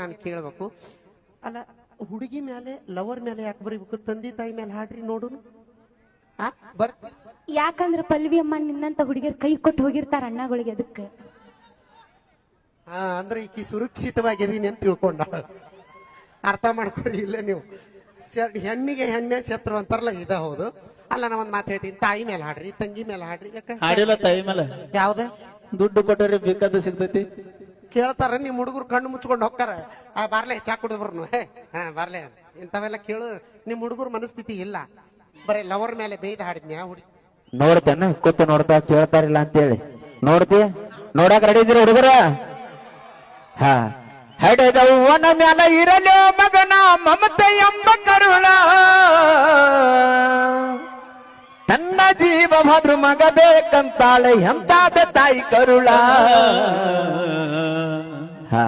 ನಾನು ಕೇಳಬೇಕು, ಅಲ್ಲ ಹುಡುಗಿ ಮೇಲೆ ಲವರ್ ಮೇಲೆ ಯಾಕೆ ಬರೀಬೇಕು? ತಂದೆ ತಾಯಿ ಮೇಲೆ ಹಾಡ್ರಿ ನೋಡು. ಯಾಕಂದ್ರ ಪಲ್ವಿ ಅಮ್ಮ ನಿನ್ನಂತ ಹುಡುಗಿಯರ್ ಕೈ ಕೊಟ್ಟು ಹೋಗಿರ್ತಾರ ಅಣ್ಣಗಳಿಗೆ. ಅದಕ್ಕೆ ಅಂದ್ರೆ ಈಕಿ ಸುರಕ್ಷಿತವಾಗಿದ್ದೀನಿ ಅಂತ ತಿಳ್ಕೊಂಡ. ಅರ್ಥ ಮಾಡ್ಕೊರಿ. ಇಲ್ಲ ನೀವು ಹೆಣ್ಣಿಗೆ ಹೆಣ್ಣೆ ಶತ್ರು ಅಂತಾರಲ್ಲ, ಇದ ಹೌದು. ಅಲ್ಲ ನಾ ಒಂದ್ ಮಾತು ಹೇಳ್ತೀನಿ, ತಾಯಿ ಮೇಲೆ ಹಾಡ್ರಿ, ತಂಗಿ ಮೇಲೆ ಹಾಡ್ರಿ. ಹಾಡಿಲ್ಲ ತಾಯಿ ಮೇಲೆ ಯಾವ್ದ ದುಡ್ಡು ಕೊಟ್ಟರೆ ಬೇಕಾದ ಸಿಗ್ತೈತಿ. ಕೇಳ್ತಾರ ನಿಮ್ ಹುಡುಗರು ಕಣ್ಣು ಮುಚ್ಕೊಂಡು ಹೋಗ್ತಾರ. ಬಾರ್ಲೆ ಚಾ ಕುಡಿದ್ರು, ಬಾರ್ಲೆ ಇಂಥವೆಲ್ಲ ಕೇಳು. ನಿಮ್ ಹುಡುಗರು ಮನಸ್ಥಿತಿ ಇಲ್ಲ, ಬರೀ ಲವರ್ ಮೇಲೆ ಬೇಯ್ದು ಹಾಡಿದ್ನಿ. ಹುಡುಗಿ ನೋಡ್ತೇನೆ, ಕೂತು ನೋಡ್ತಾ ಕೇಳ್ತಾರಿಲ್ಲ ಅಂತೇಳಿ ನೋಡ್ತಿ. ನೋಡಕ್ ರೆಡಿ ಇದ್ರಿ ಹುಡುಗರ? ಹಾ, ಹಡೆದವ್ವನ ಮ್ಯಾಲ ಇರಲೋ ಮಗನ ಮಮತೆ ಎಂಬ ಕರುಳ, ತನ್ನ ಜೀವ ಭದ್ರ ಮಗ ಬೇಕಂತಾಳೆ ಎಂತಾದ ತಾಯಿ ಕರುಳ. ಹಾ